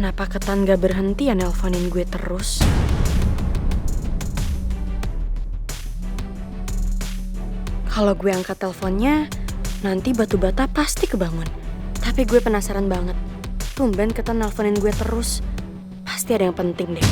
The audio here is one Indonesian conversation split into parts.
Kenapa Ketan gak berhenti ya nelponin gue terus? Kalau gue angkat teleponnya, nanti batu bata pasti kebangun. Tapi gue penasaran banget. Tumben Ketan nelponin gue terus. Pasti ada yang penting deh.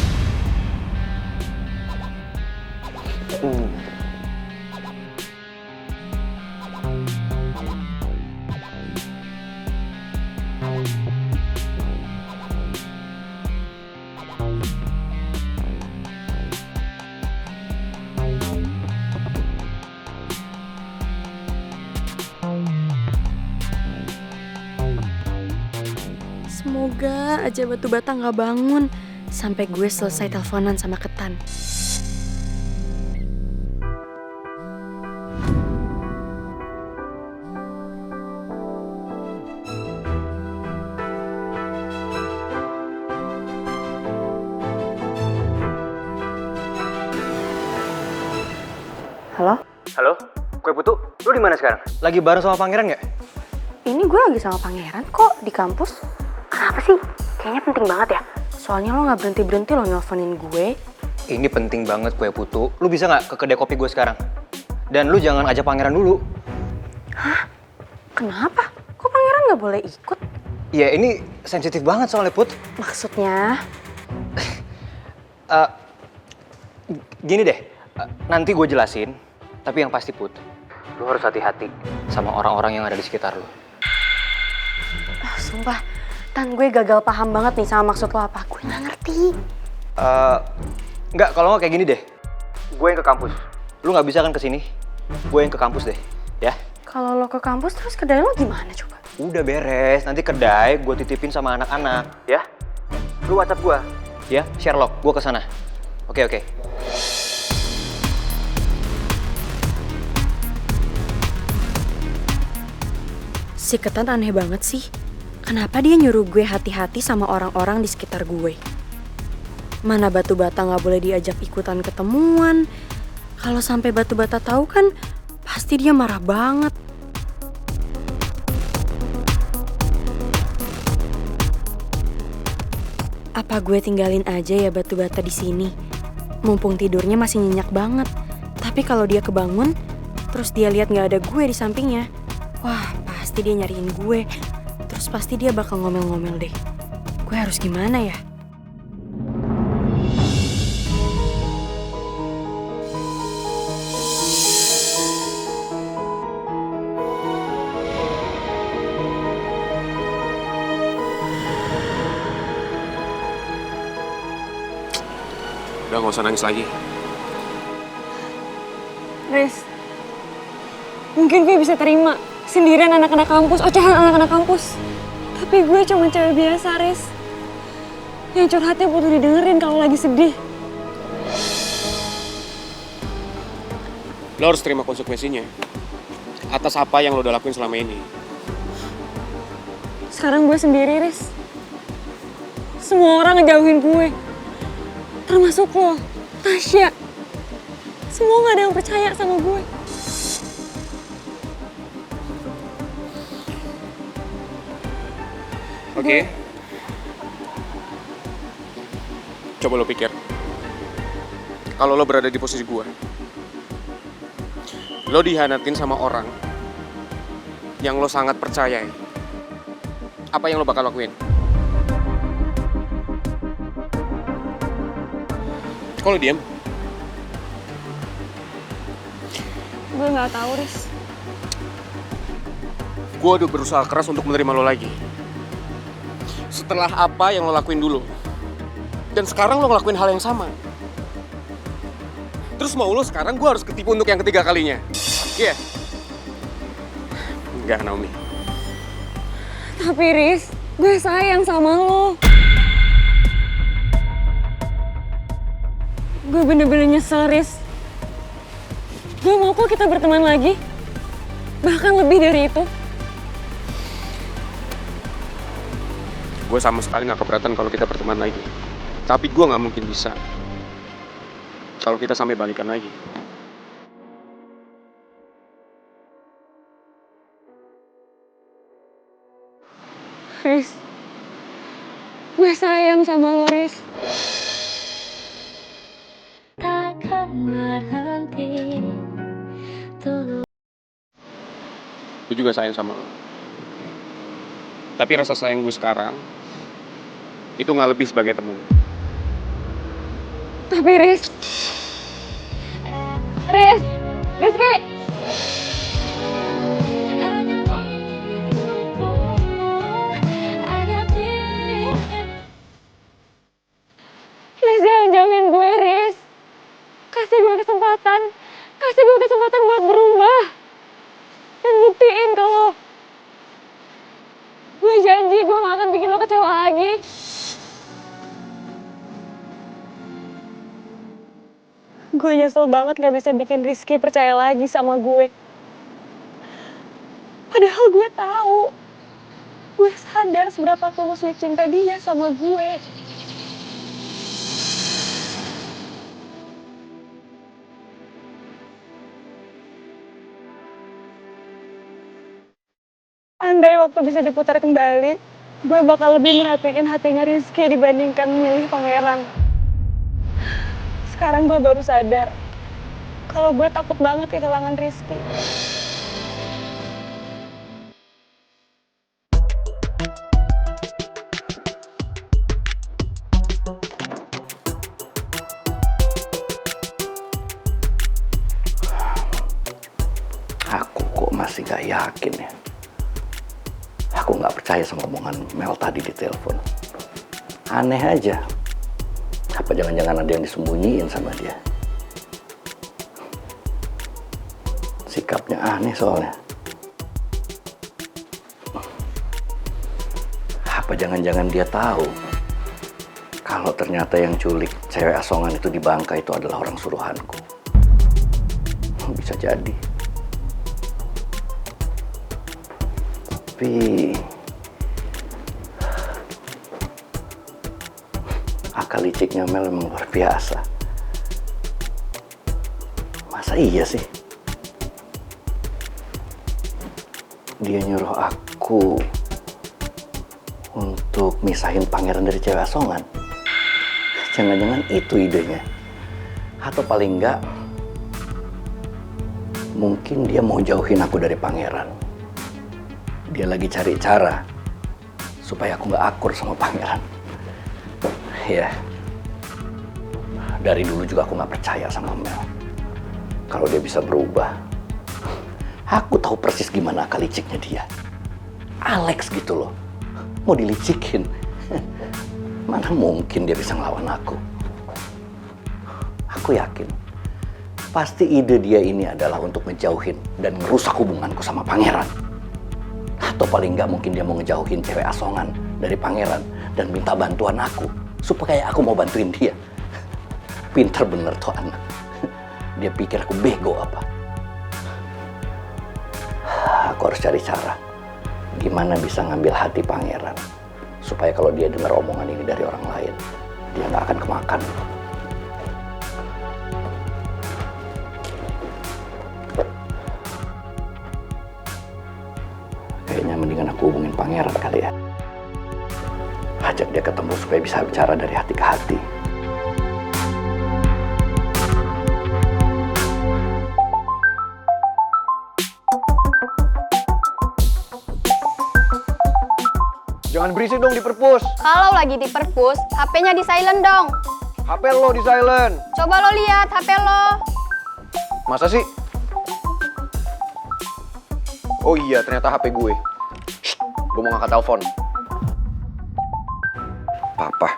Semoga aja batu bata gak bangun sampai gue selesai teleponan sama Ketan. Halo? Halo, Kue Putu, lu di mana sekarang? Lagi bareng sama pangeran nggak? Ini gue lagi sama pangeran kok di kampus. Kenapa sih? Kayaknya penting banget ya. Soalnya lo gak berhenti-berhenti lo nelfonin gue. Ini penting banget Kue Putu. Lu bisa nggak ke kedai kopi gue sekarang? Dan lu jangan ajak pangeran dulu. Hah? Kenapa? Kok pangeran gak boleh ikut? Ya ini sensitif banget soalnya Put. Maksudnya? Gini deh, nanti gue jelasin. Tapi yang pasti Put, lu harus hati-hati sama orang-orang yang ada di sekitar lu. Sumpah, Tan, gue gagal paham banget nih sama maksud lo apa. Gue gak ngerti. Nggak, kalau nggak kayak gini deh. Gue yang ke kampus. Lu nggak bisa kan kesini? Gue yang ke kampus deh, ya? Kalau lo ke kampus terus kedai lo gimana coba? Udah beres, nanti kedai gue titipin sama anak-anak, ya? Lu WhatsApp gue, ya? Sherlock, gue kesana. Oke. Si Ketan aneh banget sih. Kenapa dia nyuruh gue hati-hati sama orang-orang di sekitar gue? Mana batu bata gak boleh diajak ikutan ketemuan. Kalau sampai batu bata tahu kan, pasti dia marah banget. Apa gue tinggalin aja ya batu bata di sini? Mumpung tidurnya masih nyenyak banget. Tapi kalau dia kebangun, terus dia lihat gak ada gue di sampingnya, wah pasti dia nyariin gue. Terus pasti dia bakal ngomel-ngomel deh. Gue harus gimana ya? Udah gak usah nangis lagi. Riz, mungkin gue bisa terima sendirian anak-anak kampus, ocehan anak-anak kampus. Tapi gue cuma cewek biasa, Riz. Yang curhatnya butuh didengerin kalau lagi sedih. Lo harus terima konsekuensinya atas apa yang lo udah lakuin selama ini. Sekarang gue sendiri, Riz. Semua orang ngejauhin gue. Termasuk lo, Tasya. Semua gak ada yang percaya sama gue. Oke. Coba lo pikir. Kalau lo berada di posisi gue. Lo dihianatin sama orang yang lo sangat percayai. Apa yang lo bakal lakuin? Kok lo diem? Gue gak tahu, Riz. Gue udah berusaha keras untuk menerima lo lagi. Setelah apa yang lo lakuin dulu. Dan sekarang lo ngelakuin hal yang sama. Terus mau lo sekarang gue harus ketipu untuk yang ketiga kalinya. Iya? Yeah. Enggak, Naomi. Tapi Riz, gue sayang sama lo. Gue bener-bener nyesel, Riz. Gue mau kok kita berteman lagi. Bahkan lebih dari itu. Gue sama sekali gak keberatan kalau kita berteman lagi. Tapi gue gak mungkin bisa kalau kita sampai balikan lagi. Riz, Gue sayang sama lo, Riz. takkan berhenti. Gue juga sayang sama lo. Tapi rasa sayang gue sekarang itu nggak lebih sebagai temen. Tapi Riz, Rizky! Please jangan jauhin gue, Riz. Kasih gue kesempatan. Kasih gue kesempatan buat berubah. Dan buktiin kalau gue janji gue gak akan bikin lo kecewa lagi. Gue nyesel banget gak bisa bikin Rizky percaya lagi sama gue. Padahal gue tahu. Gue sadar seberapa tulusnya cinta dia sama gue. Andai waktu bisa diputar kembali, gue bakal lebih merhatiin hatinya Rizky dibandingkan memilih pangeran. Sekarang gue baru sadar kalau gue takut banget kehilangan Rizky. Aku kok masih gak yakin ya. Aku gak percaya sama omongan Mel tadi di telepon. Aneh aja. Apa jangan-jangan ada yang disembunyiin sama dia? Sikapnya aneh soalnya. Apa jangan-jangan dia tahu kalau ternyata yang culik cewek asongan itu di Bangka itu adalah orang suruhanku? Bisa jadi. Tapi akal liciknya Mel memang luar biasa. Masa iya sih? Dia nyuruh aku untuk misahin pangeran dari cewek asongan. Jangan-jangan itu idenya. Atau paling enggak, mungkin dia mau jauhin aku dari pangeran. Dia lagi cari cara supaya aku nggak akur sama pangeran. Ya, dari dulu juga aku nggak percaya sama Mel. Kalau dia bisa berubah. Aku tahu persis gimana akal liciknya dia. Alex gitu loh, mau dilicikin. Mana mungkin dia bisa ngelawan aku. Aku yakin, pasti ide dia ini adalah untuk ngejauhin dan merusak hubunganku sama pangeran. Atau paling nggak mungkin dia mau ngejauhin cewek asongan dari pangeran dan minta bantuan aku supaya aku mau bantuin dia. Pinter bener tuh anak. Dia pikir aku bego apa? Aku harus cari cara gimana bisa ngambil hati pangeran supaya kalau dia dengar omongan ini dari orang lain, dia nggak akan kemakan. Kayaknya mendingan aku hubungin pangeran kali ya. Ajak dia ketemu supaya bisa bicara dari hati ke hati. Jangan berisik dong di perpus. Kalau lagi di perpus, HP-nya di silent dong. HP lo di silent. Coba lo lihat HP lo. Masa sih? Oh iya, ternyata HP gue. Shh, gue mau ngangkat telepon. Papa.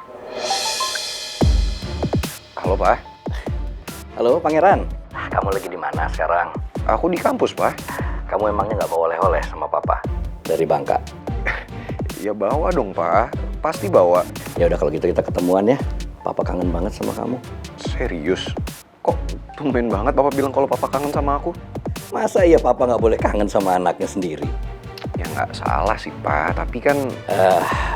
Halo, Pak. Halo, Pangeran. Kamu lagi di mana sekarang? Aku di kampus, Pak. Kamu emangnya nggak bawa oleh-oleh sama Papa dari Bangka? Ya bawa dong, Pak. Pasti bawa. Ya udah kalau gitu kita ketemuan ya. Papa kangen banget sama kamu. Serius? Kok tumben banget Papa bilang kalau Papa kangen sama aku? Masa iya Papa nggak boleh kangen sama anaknya sendiri? Ya nggak salah sih, Pak. Tapi kan...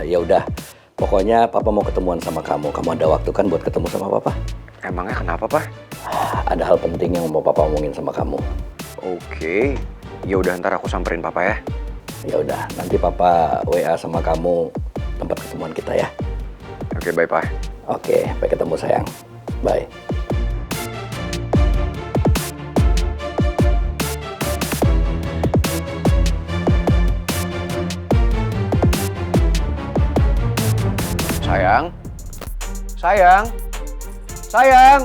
Ya udah. Pokoknya Papa mau ketemuan sama kamu. Kamu ada waktu kan buat ketemu sama Papa? Emangnya kenapa, Pak? Ada hal penting yang mau Papa omongin sama kamu. Oke. Ya udah ntar aku samperin Papa ya. Ya udah, nanti Papa WA sama kamu tempat ketemuan kita ya. Oke, bye, Pak. Oke, sampai ketemu sayang. Bye. Sayang. Sayang. Sayang.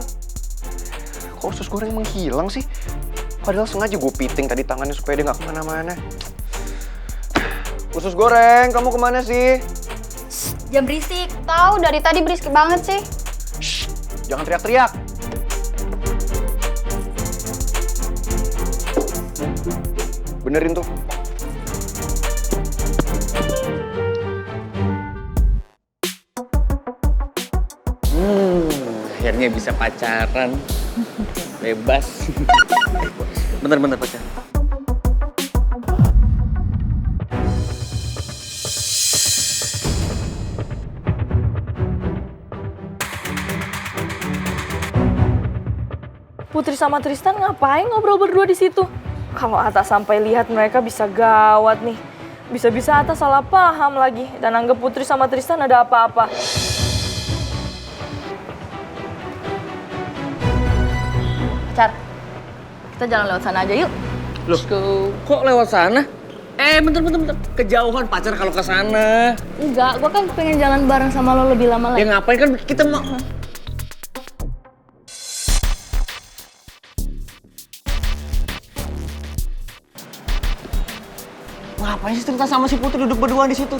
Kok usus goreng menghilang sih? Padahal sengaja gue piting tadi tangannya supaya dia nggak kemana-mana. Usus goreng, kamu kemana sih? Jam berisik. Tahu dari tadi berisik banget sih. Shh, jangan teriak-teriak. Benerin tuh. Akhirnya bisa pacaran. Bebas. Bentar pacar. Putri sama Tristan ngapain ngobrol berdua di situ? Kalau Atta sampai lihat mereka bisa gawat nih. Bisa-bisa Atta salah paham lagi dan anggap Putri sama Tristan ada apa-apa. Pacar, kita jalan lewat sana aja yuk. Loh, kok lewat sana? Bentar. Kejauhan pacar kalau ke sana. Enggak, gua kan pengen jalan bareng sama lo lebih lama lagi. Ya ngapain kan kita mau... Ngapain sih cerita sama si Putri duduk berdua di situ?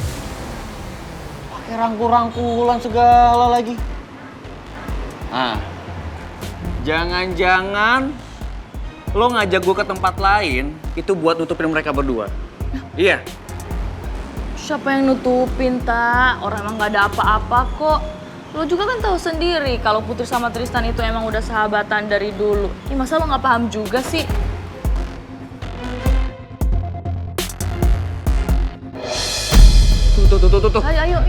Pakai rangkul-rangkulan segala lagi. Ah, jangan-jangan lo ngajak gue ke tempat lain itu buat nutupin mereka berdua. Iya. Siapa yang nutupin, Ta? Orang emang gak ada apa-apa kok. Lo juga kan tahu sendiri kalau Putri sama Tristan itu emang udah sahabatan dari dulu. Ih, masa lo gak paham juga sih? Tuh. Ayo.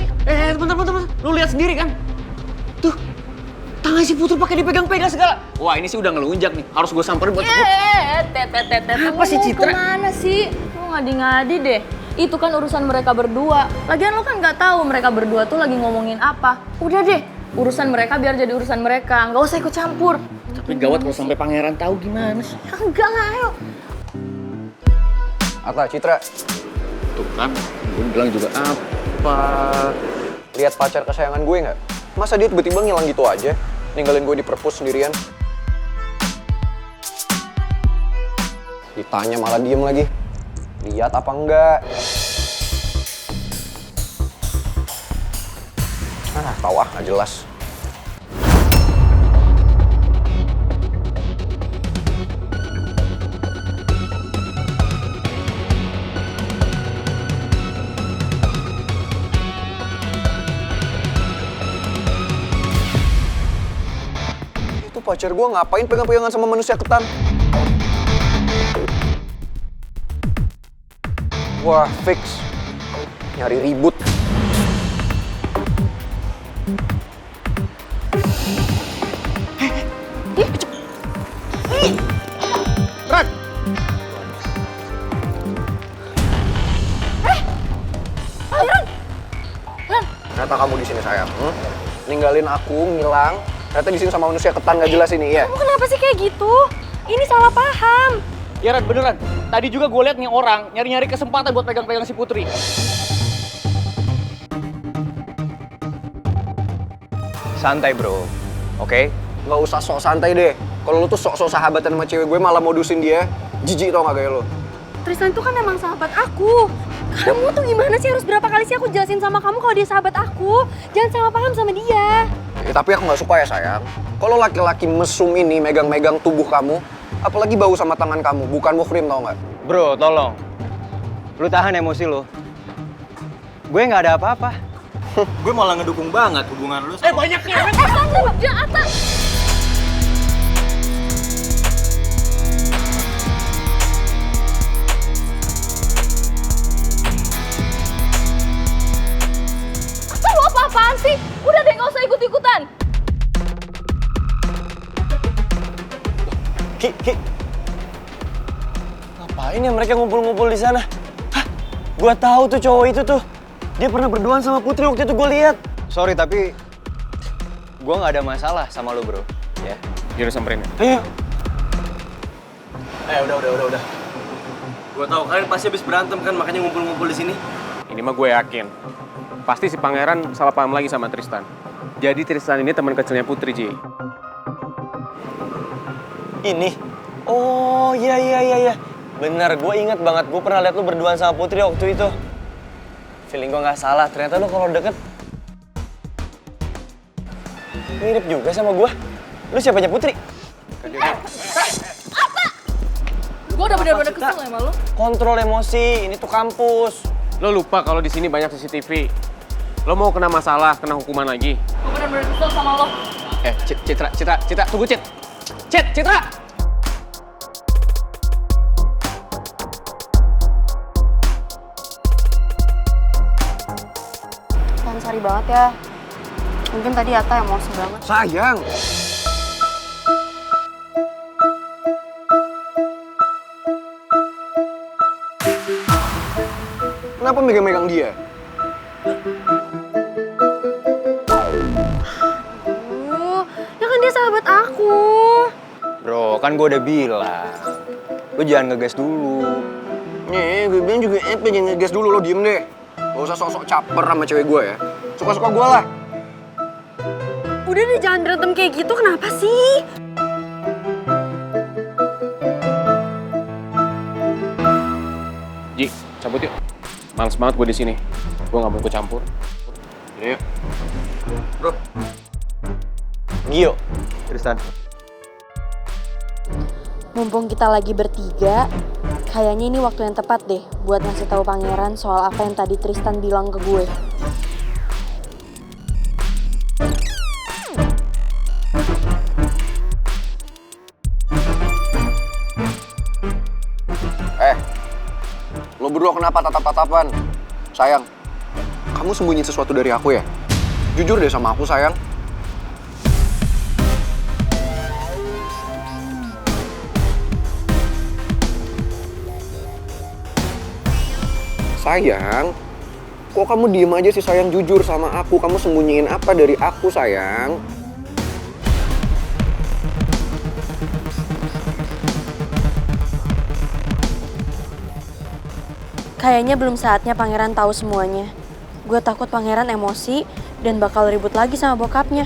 Bentar. Lu lihat sendiri kan? Tuh, tangan si Putri pakai dipegang-pegang segala. Wah, ini sih udah ngelunjak nih. Harus gue samperin buat... Apa sih Citra? Kemana sih? Lo ngadi-ngadi deh. Itu kan urusan mereka berdua. Lagian lo kan nggak tahu mereka berdua tuh lagi ngomongin apa. Udah deh, urusan mereka biar jadi urusan mereka. Nggak usah ikut campur. Tapi gawat kalau sampai pangeran tahu gimana sih? Ya, enggak lah, ayo. Atta, Citra. Tuh kan, gue bilang juga apa? Lihat pacar kesayangan gue nggak? Masa dia tiba-tiba ngilang gitu aja? Ninggalin gue di perpus sendirian? Ditanya malah diem lagi. Lihat apa enggak? Tahu ah, nggak jelas. Itu pacar gue ngapain pegang-pegangan sama manusia ketan? Wah, fix. Nyari ribut. Rat! Ternyata kamu di sini sayang. Ninggalin aku, ngilang. Ternyata di sini sama manusia ketan gak jelas ini ya. Kamu kenapa sih kayak gitu? Ini salah paham. Ya Rat, beneran. Tadi juga gue liat nih orang nyari-nyari kesempatan buat pegang-pegang si Putri. Santai bro, oke? Nggak usah sok santai deh. Kalau lu tuh sok-sok sahabatan sama cewek gue malah modusin dia. Jijik tau gak gaya lu? Tristan itu kan emang sahabat aku. Kamu tuh gimana sih? Harus berapa kali sih aku jelasin sama kamu kalau dia sahabat aku? Jangan salah paham sama dia. Ya, tapi aku nggak suka ya sayang. Kalau laki-laki mesum ini megang-megang tubuh kamu, apalagi bau sama tangan kamu, bukan muhrim tau nggak? Bro, tolong. Lu tahan emosi lu. Gue nggak ada apa-apa. Gue malah ngedukung banget hubungan lu sama... banyak cewek! Atta! Lu apa-apaan sih? Udah deh, nggak usah ikut-ikutan. Ki. Ngapain ya mereka ngumpul-ngumpul di sana? Hah? Gua tahu tuh cowok itu tuh. Dia pernah berduaan sama Putri waktu itu gue lihat. Sorry tapi gue nggak ada masalah sama lo bro, ya. Yaudah samperin ya. Ayo. Udah. Gue tahu kalian pasti habis berantem kan, makanya ngumpul-ngumpul di sini. Ini mah gue yakin. Pasti si pangeran salah paham lagi sama Tristan. Jadi Tristan ini teman kecilnya Putri, Ji. Ini? Oh, iya. Bener, gue inget banget. Gue pernah lihat lu berduaan sama Putri waktu itu. Feeling gue nggak salah. Ternyata lu kalau deket mirip juga sama gue. Lu siapanya Putri? Gue udah bener-bener kesel sama lo. Kontrol emosi, ini tuh kampus. Lo lupa kalau di sini banyak CCTV. Lo mau kena masalah, kena hukuman lagi. Gue bener-bener kesel sama lo. Citra, tunggu Citra! Kan sorry banget ya. Mungkin tadi Atta emosi banget. Sayang. Kenapa megang-megang dia? Ya kan dia sahabat aku. Bro, kan gue udah bilang, lo jangan ngegas dulu. Nih, gue bilang juga pengen ngegas dulu, lo diem deh. Gak usah sok-sok caper sama cewek gue ya. Suka-suka gue lah. Udah deh, jangan berantem kayak gitu, kenapa sih? Ji, cabut yuk. Males banget gue di sini. Gue nggak mau ikut campur. Yuk. Bro. Gio. Tristan. Mumpung kita lagi bertiga, kayaknya ini waktu yang tepat deh buat ngasih tahu pangeran soal apa yang tadi Tristan bilang ke gue. Lo berdua kenapa tatap-tatapan? Sayang, kamu sembunyiin sesuatu dari aku ya? Jujur deh sama aku, sayang. Sayang, kok kamu diem aja sih sayang, jujur sama aku. Kamu sembunyiin apa dari aku, sayang? Kayaknya belum saatnya pangeran tahu semuanya. Gue takut pangeran emosi dan bakal ribut lagi sama bokapnya.